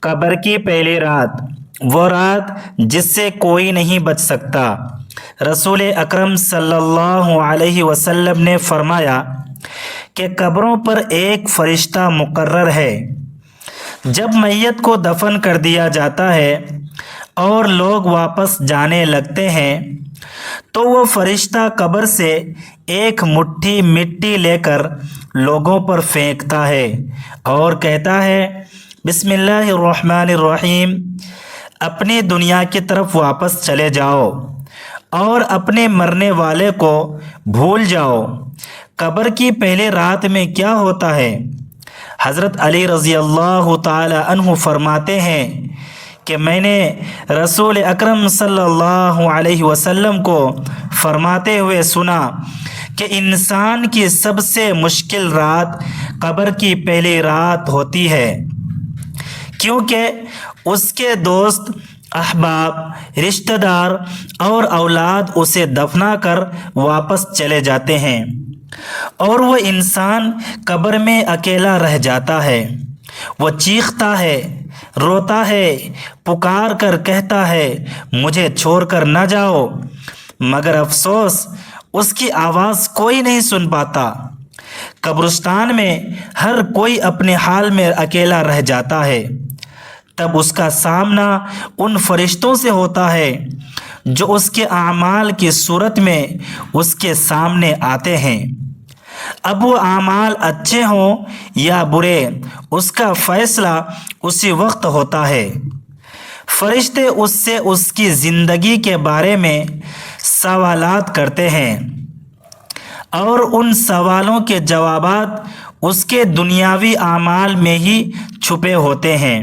قبر کی پہلی رات، وہ رات جس سے کوئی نہیں بچ سکتا۔ رسول اکرم صلی اللہ علیہ وسلم نے فرمایا کہ قبروں پر ایک فرشتہ مقرر ہے۔ جب میت کو دفن کر دیا جاتا ہے اور لوگ واپس جانے لگتے ہیں تو وہ فرشتہ قبر سے ایک مٹھی مٹی لے کر لوگوں پر پھینکتا ہے اور کہتا ہے، بسم اللہ الرحمن الرحیم، اپنی دنیا کی طرف واپس چلے جاؤ اور اپنے مرنے والے کو بھول جاؤ۔ قبر کی پہلی رات میں کیا ہوتا ہے؟ حضرت علی رضی اللہ تعالی عنہ فرماتے ہیں کہ میں نے رسول اکرم صلی اللہ علیہ وسلم کو فرماتے ہوئے سنا کہ انسان کی سب سے مشکل رات قبر کی پہلی رات ہوتی ہے، کیونکہ اس کے دوست، احباب، رشتہ دار اور اولاد اسے دفنا کر واپس چلے جاتے ہیں اور وہ انسان قبر میں اکیلا رہ جاتا ہے۔ وہ چیختا ہے، روتا ہے، پکار کر کہتا ہے، مجھے چھوڑ کر نہ جاؤ، مگر افسوس اس کی آواز کوئی نہیں سن پاتا۔ قبرستان میں ہر کوئی اپنے حال میں اکیلا رہ جاتا ہے۔ تب اس کا سامنا ان فرشتوں سے ہوتا ہے جو اس کے اعمال کی صورت میں اس کے سامنے آتے ہیں۔ اب وہ اعمال اچھے ہوں یا برے، اس کا فیصلہ اسی وقت ہوتا ہے۔ فرشتے اس سے اس کی زندگی کے بارے میں سوالات کرتے ہیں اور ان سوالوں کے جوابات اس کے دنیاوی اعمال میں ہی چھپے ہوتے ہیں۔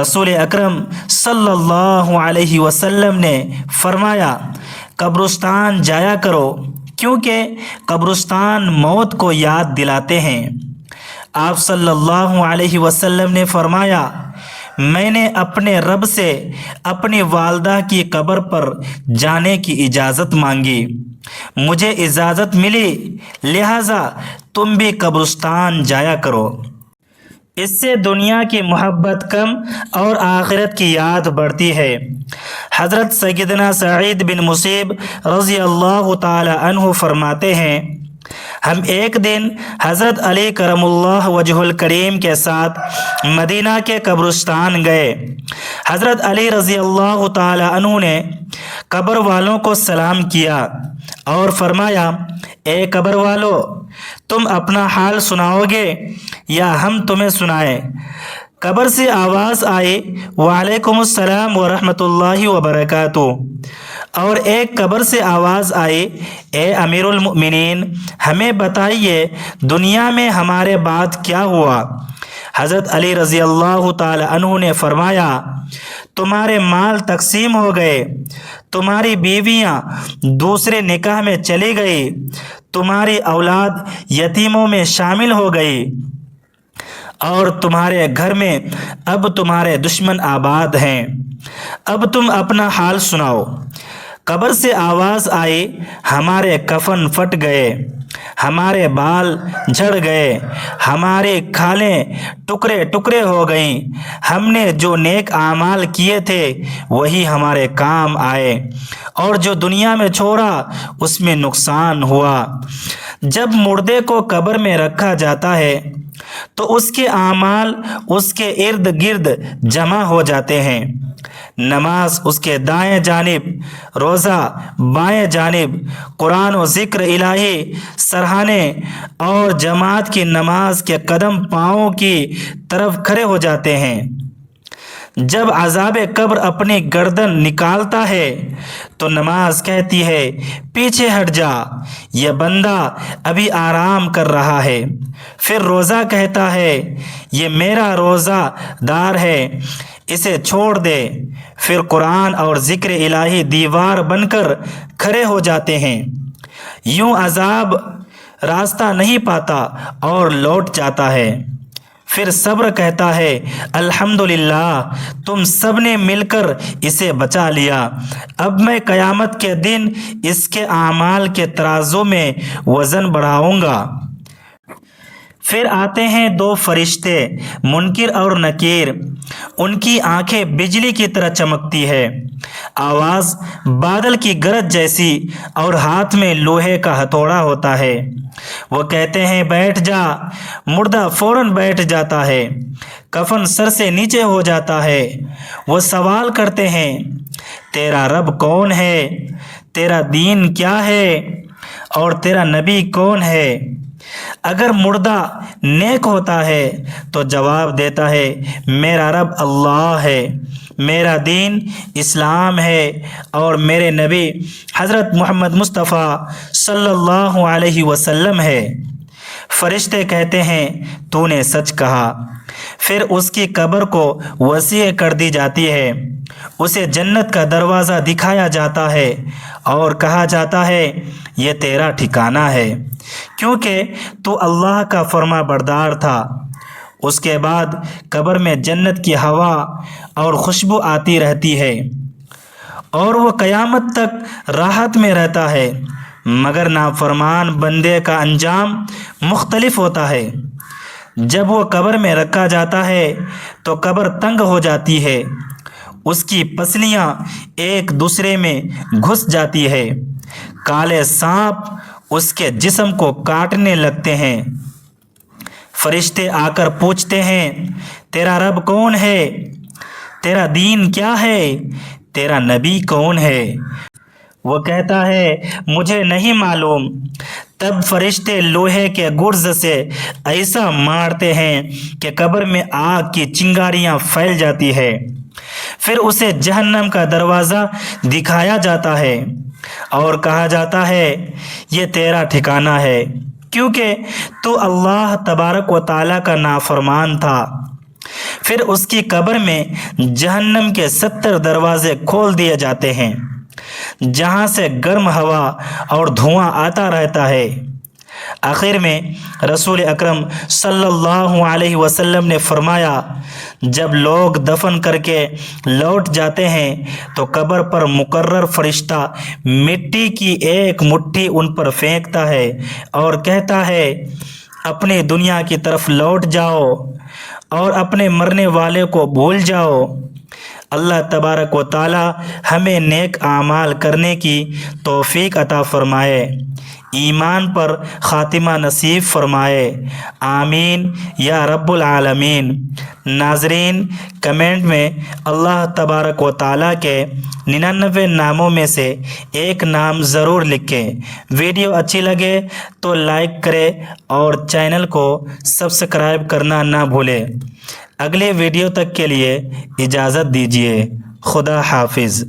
رسول اکرم صلی اللہ علیہ وسلم نے فرمایا، قبرستان جایا کرو کیونکہ قبرستان موت کو یاد دلاتے ہیں۔ آپ صلی اللہ علیہ وسلم نے فرمایا، میں نے اپنے رب سے اپنی والدہ کی قبر پر جانے کی اجازت مانگی، مجھے اجازت ملی، لہٰذا تم بھی قبرستان جایا کرو۔ اس سے دنیا کی محبت کم اور آخرت کی یاد بڑھتی ہے۔ حضرت سیدنا سعید بن مسیب رضی اللہ تعالی عنہ فرماتے ہیں، ہم ایک دن حضرت علی کرم اللہ وجہ الکریم کے ساتھ مدینہ کے قبرستان گئے۔ حضرت علی رضی اللہ تعالی عنہ نے قبر والوں کو سلام کیا اور فرمایا، اے قبر والو، تم اپنا حال سناؤ گے یا ہم تمہیں سنائیں؟ قبر سے آواز آئی، وعلیکم السلام ورحمۃ اللہ وبرکاتہ۔ اور ایک قبر سے آواز آئی، اے امیر المؤمنین، ہمیں بتائیے دنیا میں ہمارے بعد کیا ہوا؟ حضرت علی رضی اللہ تعالی عنہ نے فرمایا، تمہارے مال تقسیم ہو گئے، تمہاری بیویاں دوسرے نکاح میں چلی گئی، تمہاری اولاد یتیموں میں شامل ہو گئی اور تمہارے گھر میں اب تمہارے دشمن آباد ہیں، اب تم اپنا حال سناؤ۔ قبر سے آواز آئی، ہمارے کفن پھٹ گئے، ہمارے بال جھڑ گئے، ہماری کھالیں ٹکڑے ٹکڑے ہو گئیں، ہم نے جو نیک اعمال کیے تھے وہی ہمارے کام آئے اور جو دنیا میں چھوڑا اس میں نقصان ہوا۔ جب مردے کو قبر میں رکھا جاتا ہے تو اس کے اعمال اس کے ارد گرد جمع ہو جاتے ہیں۔ نماز اس کے دائیں جانب، روزہ بائیں جانب، قرآن و ذکر الہی سراہنے اور جماعت کی نماز کے قدم پاؤں کی طرف کھڑے ہو جاتے ہیں۔ جب عذاب قبر اپنی گردن نکالتا ہے تو نماز کہتی ہے، پیچھے ہٹ جا، یہ بندہ ابھی آرام کر رہا ہے۔ پھر روزہ کہتا ہے، یہ میرا روزہ دار ہے، اسے چھوڑ دے۔ پھر قرآن اور ذکر الہی دیوار بن کر کھڑے ہو جاتے ہیں۔ یوں عذاب راستہ نہیں پاتا اور لوٹ جاتا ہے۔ پھر صبر کہتا ہے، الحمدللہ، تم سب نے مل کر اسے بچا لیا، اب میں قیامت کے دن اس کے اعمال کے ترازو میں وزن بڑھاؤں گا۔ پھر آتے ہیں دو فرشتے، منکر اور نکیر، ان کی آنکھیں بجلی کی طرح چمکتی ہے، آواز بادل کی گرج جیسی، اور ہاتھ میں لوہے کا ہتھوڑا ہوتا ہے۔ وہ کہتے ہیں بیٹھ جا، مردہ فوراً بیٹھ جاتا ہے، کفن سر سے نیچے ہو جاتا ہے۔ وہ سوال کرتے ہیں تیرا رب کون ہے، تیرا دین کیا ہے، اور تیرا نبی کون ہے؟ اگر مردہ نیک ہوتا ہے تو جواب دیتا ہے میرا رب اللہ ہے، میرا دین اسلام ہے، اور میرے نبی حضرت محمد مصطفیٰ صلی اللہ علیہ وسلم ہے۔ فرشتے کہتے ہیں تو نے سچ کہا۔ پھر اس کی قبر کو وسیع کر دی جاتی ہے، اسے جنت کا دروازہ دکھایا جاتا ہے اور کہا جاتا ہے یہ تیرا ٹھکانہ ہے، کیونکہ تو اللہ کا فرما بردار تھا۔ اس کے بعد قبر میں جنت کی ہوا اور خوشبو آتی رہتی ہے اور وہ قیامت تک راحت میں رہتا ہے، مگر نافرمان بندے کا انجام مختلف ہوتا ہے۔ جب وہ قبر میں رکھا جاتا ہے تو قبر تنگ ہو جاتی ہے، اس کی پسلیاں ایک دوسرے میں گھس جاتی ہے، کالے سانپ اس کے جسم کو کاٹنے لگتے ہیں۔ فرشتے آ کر پوچھتے ہیں تیرا رب کون ہے، تیرا دین کیا ہے، تیرا نبی کون ہے؟ وہ کہتا ہے مجھے نہیں معلوم۔ تب فرشتے لوہے کے گرز سے ایسا مارتے ہیں کہ قبر میں آگ کی چنگاریاں پھیل جاتی ہے۔ پھر اسے جہنم کا دروازہ دکھایا جاتا ہے اور کہا جاتا ہے یہ تیرا ٹھکانہ ہے، کیونکہ تو اللہ تبارک و تعالیٰ کا نافرمان تھا۔ پھر اس کی قبر میں جہنم کے 70 دروازے کھول دیے جاتے ہیں، جہاں سے گرم ہوا اور دھواں آتا رہتا ہے۔ آخر میں رسول اکرم صلی اللہ علیہ وسلم نے فرمایا جب لوگ دفن کر کے لوٹ جاتے ہیں تو قبر پر مقرر فرشتہ مٹی کی ایک مٹھی ان پر پھینکتا ہے اور کہتا ہے اپنی دنیا کی طرف لوٹ جاؤ اور اپنے مرنے والے کو بھول جاؤ۔ اللہ تبارک و تعالی ہمیں نیک اعمال کرنے کی توفیق عطا فرمائے، ایمان پر خاتمہ نصیب فرمائے، آمین یا رب العالمین۔ ناظرین کمنٹ میں اللہ تبارک و تعالیٰ کے 99 ناموں میں سے ایک نام ضرور لکھیں۔ ویڈیو اچھی لگے تو لائک کریں اور چینل کو سبسکرائب کرنا نہ بھولیں۔ اگلے ویڈیو تک کے لیے اجازت دیجیے۔ خدا حافظ۔